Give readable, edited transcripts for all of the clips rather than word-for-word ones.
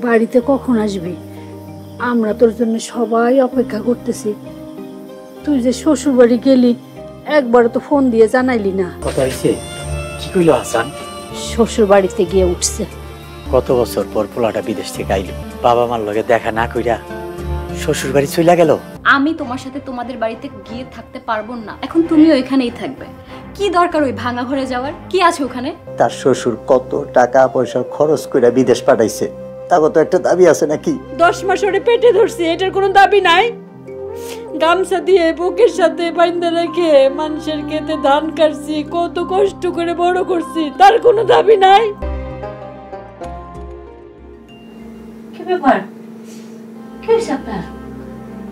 বাড়িতে কখন আসবি? আমরা তোর জন্য সবাই অপেক্ষা করতেছি। তুই যে শ্বশুর বাড়ি গেলি, একবার তো ফোন দিয়ে জানাইলি না। কথা হয়েছে? কি কইল হাসান? শ্বশুর বাড়িতে গিয়ে উঠছে। কত বছর পর পোলাটা বিদেশ থেকে আইল, বাবা মার লগে দেখা না কইরা শ্বশুর বাড়ি চইলা গেল। আমি তোমার সাথে তোমাদের বাড়িতে গিয়ে থাকতে পারবো না, এখন তুমি ওইখানেই থাকবে। কি দরকার ওই ভাঙা ঘরে যাওয়ার? কি আছে ওখানে? তার শ্বশুর কত টাকা পয়সা খরচ কইরা বিদেশ পাঠাইছে, তারও তো একটা দাবি আছে নাকি? 10 মাস ওরে পেটে ধরছি, এটার কোনো দাবি নাই? গামছা দিয়ে বুকের সাথে বাঁধা রেখে মানুষের খেতে ধান কাটছি, কত কষ্ট করে বড় করছি, তার কোনো দাবি নাই? কি ব্যাপার? কি হয়েছে আপনার?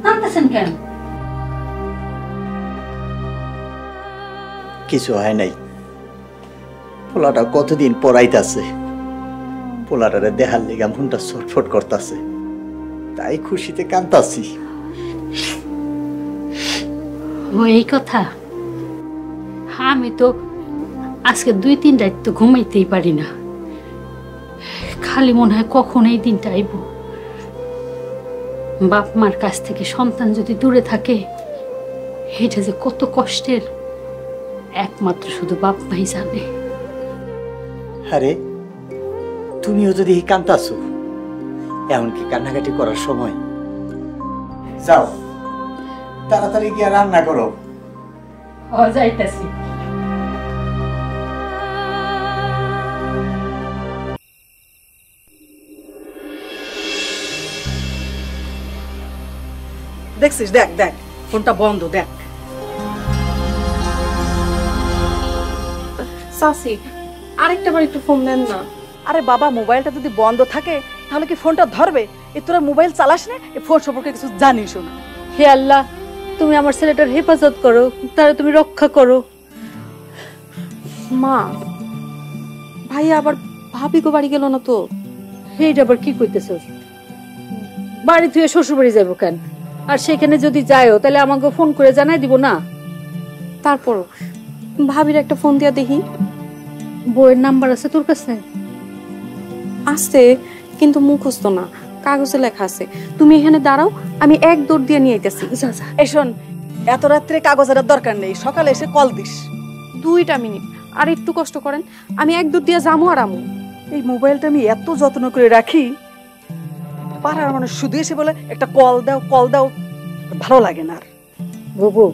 কাঁদতেছেন কেন? কিছু হয় নাই, পোলাটা কতদিন পড়াইতাছে, পোলাটারে দেখার লেগে মনটা ছটফট করতেছে, তাই খুশিতে কাঁদতাছি। ও এই কথা? আমি তো আজকে 2-3 রাত তো ঘুমাইতেই পারি না, খালি মনে হয় কখন এই দিনটা আইব। বাপ মার কাছ থেকে সন্তান যদি দূরে থাকে, এটা যে কত কষ্টের একমাত্র শুধু বাপ মাই জানে। আরে তুমিও যদি কাঁদতাছো, এমনকি কান্নাকাটি করার সময়? যাও তাড়াতাড়ি গিয়ে রান্না করো। যাইতাছি। দেখছিস? দেখ দেখ, ফোনটা বন্ধ, দেখ। সাসি, আরেকটা বার একটু ফোন দেন না। আরে বাবা, মোবাইলটা যদি বন্ধ থাকে তাহলে কি ফোনটা ধরবে? তোরা মোবাইল চালাস না, ফোন সম্পর্কে কিছু জানিস না। হে আল্লাহ, তুমি আমার ছেলেটার হেফাজত করো, তারা তুমি রক্ষা করো। মা, ভাইয়া আবার ভাবি গো বাড়ি গেল না তো? এইটা আবার কি কইতেছো? বাড়ি থেকে শ্বশুর বাড়ি যাবো কেন? আর সেখানে যদি যায়ও তাহলে আমাকে ফোন করে জানাই দিব না? তারপরও ভাবির একটা ফোন দিয়া দেখি। বইয়ের নাম্বার আছে তোর কাছে? আছে, কিন্তু মুখস্থ না, কাগজে লেখা আছে। তুমি এখানে দাঁড়াও, আমি এক দৌড় দিয়ে নিয়ে আইতেছি। এই শোন, এত রাত্রে কাগজের দরকার নেই, সকালে এসে কল দিস। 2টা মিনিট আর একটু কষ্ট করেন, আমি এক দৌড় দিয়ে যামু আর আমু। এই মোবাইলটা আমি এত যত্ন করে রাখি, পাড়ার মানুষ শুধু এসে বলে একটা কল দাও, কল দাও, ভালো লাগে না। বাবু,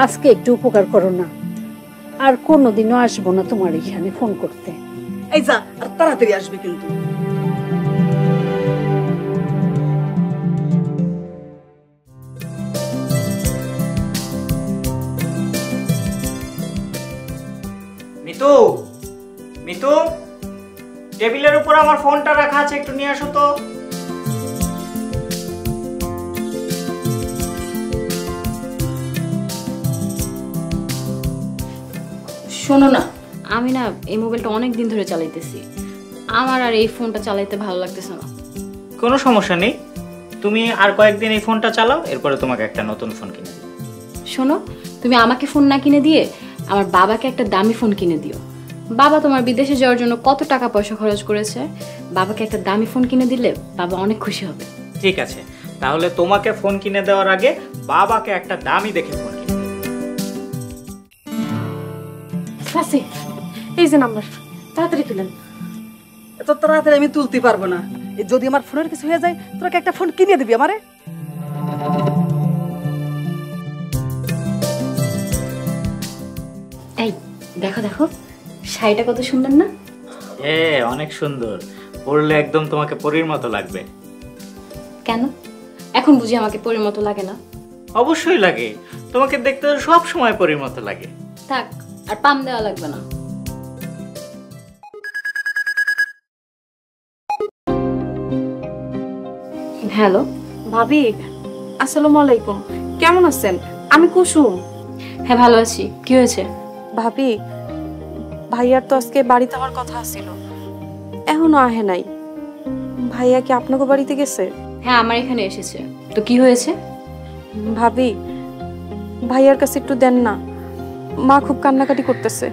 আজকে একটু উপকার করো না, আর কোনোদিনও আসবো না তোমার এখানে ফোন করতে। এই যা, আর তাড়াতাড়ি আসবে কিন্তু। মিতু, মিতু, টেবিলের উপর আমার ফোনটা রাখা আছে, একটু নিয়ে আসো তো। শোনো না, আমি না এই মোবাইলটা অনেক দিন ধরে চালাইতেছি, আমার আর এই ফোনটা চালাইতে ভালো লাগতেছে না। কোনো সমস্যা নেই, তুমি আর কয়েকদিন এই ফোনটা চালাও, এরপরে তোমাকে একটা নতুন ফোন কিনে দিই। শোনো, তুমি আমাকে ফোন না কিনে দিয়ে আমার বাবাকে একটা দামি ফোন কিনে দিও। বাবা তোমার বিদেশে যাওয়ার জন্য কত টাকা পয়সা খরচ করেছে, বাবাকে একটা দামি ফোন কিনে দিলে বাবা অনেক খুশি হবে। ঠিক আছে, তাহলে তোমাকে ফোন কিনে দেওয়ার আগে বাবাকে একটা দামি দেখে ফোন কিনে দিই। সাসি, এই যে নাম্বার, তাড়াতাড়ি তুলেন। এত তাড়াতাড়ি আমি তুলতে পারবো না, যদি আমার ফোনের কিছু হয়ে যায় তোকে একটা ফোন কিনে দিবি আমারে। এই দেখো দেখো, শাড়িটা কত সুন্দর না? হ্যাঁ, অনেক সুন্দর, পরলে একদম তোমাকে পরীর মতো লাগবে। কেন এখন বুঝি আমাকে পরীর মতো লাগে না? অবশ্যই লাগে, তোমাকে দেখতে সব সময় পরীর মতো লাগে। থাক, আর পাম দেওয়া লাগবে না। হ্যালো ভাবি, আসসালামু আলাইকুম, কেমন আছেন? আমি কুসুম। হ্যাঁ ভালো আছি, কি হয়েছে? ভাবি, ভাইয়ার তো আজকে বাড়িতে আমার কথা ছিল, এখনো আহে নাই। ভাইয়া কি আপনাকে বাড়িতে গেছে? হ্যাঁ আমার এখানে এসেছে, তো কি হয়েছে? ভাবি, ভাইয়ার কাছে একটু দেন না, মা খুব কান্নাকাটি করতেছে।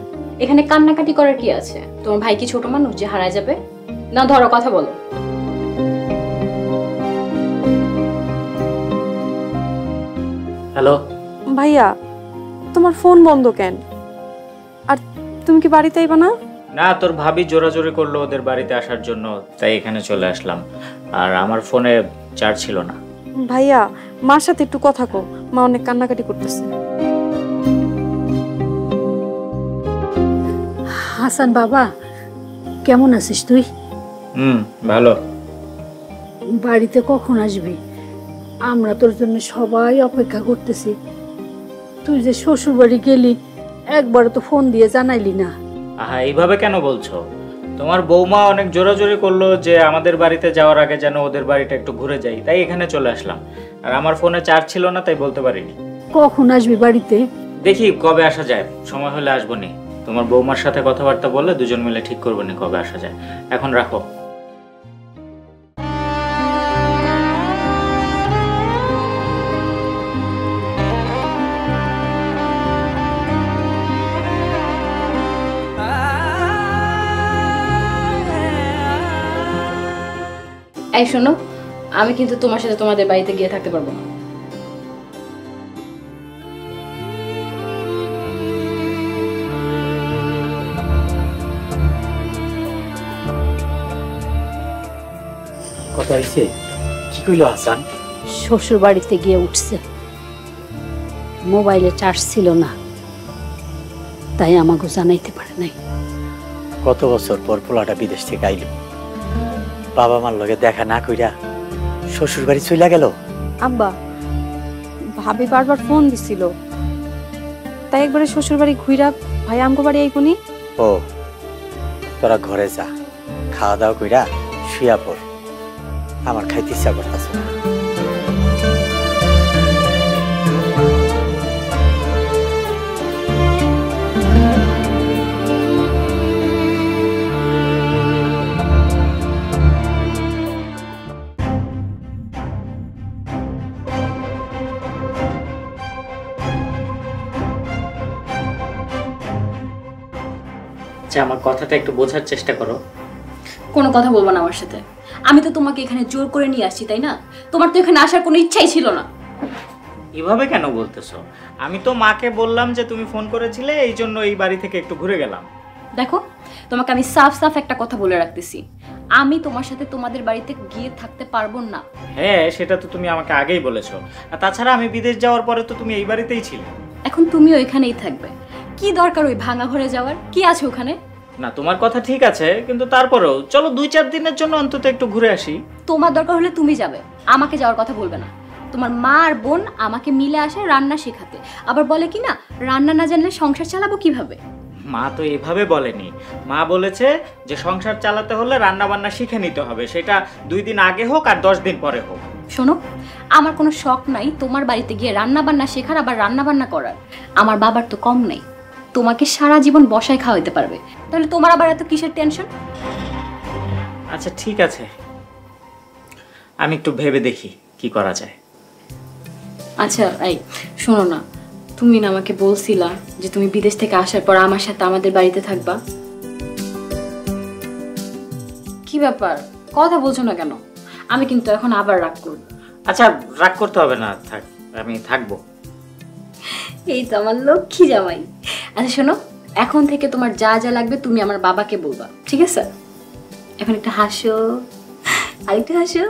এখানে কান্নাকাটি করার কি আছে? তোমার ভাই কি ছোট মানুষ যে হারায় যাবে? না ধরো, কথা বলো। হ্যালো। ভাইয়া তোমার ফোন বন্ধ কেন? আর তুমি কি বাড়িতে আইবা না? না, তোর ভাবি জোরাজোরি করলো ওদের বাড়িতে আসার জন্য, তাই এখানে চলে আসলাম। আর আমার ফোনে চার্জ ছিল না। ভাইয়া মার সাথে একটু কথা কও, মা অনেক কান্নাকাটি করতেছে। হাসান বাবা, কেমন আছিস তুই? ভালো। বাড়িতে কখন আসবি? আমরা তোর জন্য সবাই অপেক্ষা করতেছি। তুই যে শ্বশুর বাড়ি গেলি, একবার তো ফোন দিয়ে জানাইলি না। আহা, এইভাবে কেন বলছো? তোমার বৌমা অনেক জোরাজোরি করলো যে আমাদের বাড়িতে যাওয়ার আগে যেন ওদের বাড়িটা একটু ঘুরে যাই, তাই এখানে চলে আসলাম। আর আমার ফোনে চার্জ ছিল না, তাই বলতে পারিনি। কখন আসবি বাড়িতে? দেখি কবে আসা যায়, সময় হলে আসবো নি। তোমার বৌমার সাথে কথাবার্তা বললে দুজন মিলে ঠিক করবো নি কবে আসা যায়। এখন রাখো। এই শোনো, আমি কিন্তু তোমার সাথে তোমাদের বাড়িতে গিয়ে থাকতে পারবো না। কথা হইছে? কি কইলো হাসান? শ্বশুর বাড়িতে গিয়ে উঠছে, মোবাইলে চার্জ ছিল না, তাই আমাকে জানাইতে পারে নাই। কত বছর পর পোলাটা বিদেশ থেকে আইলো, বাবা মার লগে দেখা না কইরা শ্বশুর বাড়ি চইলা গেল। আব্বা ভাবি বারবার ফোন দিছিল, তাই একবারে শ্বশুর বাড়ি ঘুইরা ভাই আমগো বাড়ি আইবনি। ও, তোরা ঘরে যা, খাওয়া দাওয়া কইরা শুয়া পড়, আমার খাইতে ইচ্ছা করতেছে না। আমার কথাটা একটু বোঝার চেষ্টা করো। কোনো কথা বলবো না আমার সাথে। আমি তো তোমাকে এখানে জোর করে নিয়ে আসছি, তাই না? তোমার তো এখানে আসার কোনো ইচ্ছাই ছিল না। এভাবে কেন বলতেছো? আমি তো মাকে বললাম যে তুমি ফোন করেছিলে, এই জন্য এই বাড়ি থেকে একটু ঘুরে গেলাম। দেখো, তোমাকে আমি সাফ সাফ একটা কথা বলে রাখতেছি, আমি তোমার সাথে তোমাদের বাড়িতে গিয়ে থাকতে পারবো না। হ্যাঁ, সেটা তো তুমি আমাকে আগেই বলেছো। আর তাছাড়া আমি বিদেশ যাওয়ার পরে তো তুমি এই বাড়িতেই ছিলে। এখন তুমিও এখানেই থাকবে, কি দরকার ওই ভাঙা ঘরে যাওয়ার? কি আছে ওখানে? না, তোমার কথা ঠিক আছে, কিন্তু তারপরেও চলো 2-4 দিনের জন্য অন্তত একটু ঘুরে আসি। তোমার দরকার হলে তুমি যাবে, আমাকে যাওয়ার কথা বলবে না। তোমার মা আর বোন আমাকে মিলে আসে রান্না শেখাতে, আবার বলে কি না রান্না না জানলে সংসার চালাবো কিভাবে। মা তো এভাবে বলেনি। মা বলেছে যে সংসার চালাতে হলে রান্না বান্না শিখে নিতে হবে, সেটা 2 দিন আগে হোক আর 10 দিন পরে হোক। শোনো, আমার কোনো শখ নাই তোমার বাড়িতে গিয়ে রান্না বান্না শেখার, আবার রান্না বান্না করার। আমার বাবার তো কম নাই, তোমাকে সারা জীবন বসায় খাওয়াইতে পারবে। তাহলে তোমার আবার এত কিসের টেনশন? আচ্ছা ঠিক আছে, আমি একটু ভেবে দেখি কি করা যায়। আচ্ছা এই শোনো না, তুমি না আমাকে বলছিলা যে তুমি বিদেশ থেকে আসার পর আমার সাথে আমাদের বাড়িতে থাকবা। কি ব্যাপার, কথা বলছো না কেন? আমি কিন্তু এখন আবার রাগ করব। আচ্ছা, রাগ করতে হবে না, থাক, আমি থাকবো। এই তো আমার লক্ষ্মী জামাই। আচ্ছা শোনো, এখন থেকে তোমার যা যা লাগবে তুমি আমার বাবাকে বলবা, ঠিক আছে? এখন একটা হাসো, আরেকটা হাসো।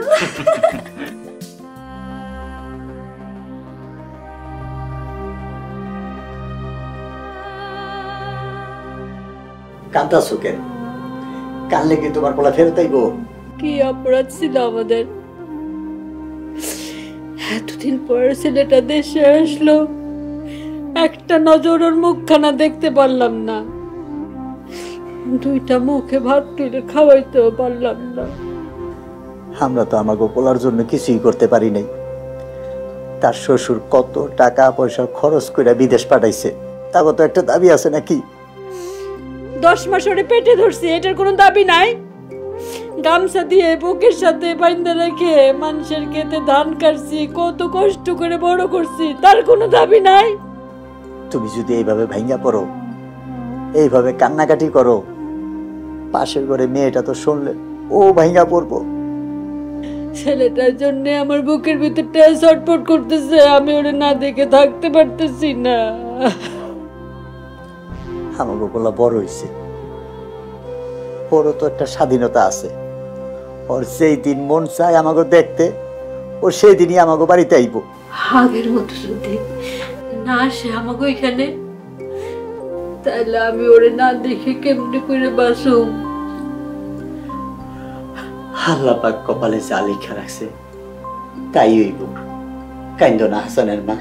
কান্দাছো কেন? কানলে কি তোমার পোলা ফেরত আইবো? কি অপরাধ ছিল আমাদের? এতদিন পর ছেলেটা দেশে আসলো, একটা নজর ওর মুখখানা দেখতে পারলাম না, 2টা মুখে ভাত তুলে খাওয়াইতেও পারলাম না। আমরা তো আমাকে পোলার জন্য কিছুই করতে পারি নাই। তার শ্বশুর কত টাকা পয়সা খরচ করে বিদেশ পাঠাইছে, তারপর তো একটা দাবি আছে নাকি? 10 মাস ওরে পেটে ধরছি, এটার কোনো দাবি নাই? গামছা দিয়ে বুকের সাথে বাইন্ধা রেখে মানুষের খেতে ধান কাটছি, কত কষ্ট করে বড় করছি, তার কোনো দাবি নাই? তুমি যদি এইভাবে ভাঙ্গা পড়ো, এইভাবে কান্নাকাটি করো, পাশের ঘরে মেয়েটা তো শুনলে ও ভাঙ্গা পড়বো। ছেলেটার জন্য আমার বুকের ভিতরটা ছটফট করতেছে, আমি ওরে না দেখে থাকতে পারতেছি না। আমাকে বলা বড় হয়েছে, ওরও তো একটা স্বাধীনতা আছে। ওর সেই দিন মন চায় আমাকে দেখতে, ও সেই দিনই আমাকে বাড়িতে আইব। আগের মতো যদি না আসে আমাকে এখানে, তাহলে আমি ওরে না দেখে কেমনে করে বাসুম। আল্লাহ পাক কপালে যা লেখা রাখছে তাই হইব। কাইন্দ না হাসানের মা।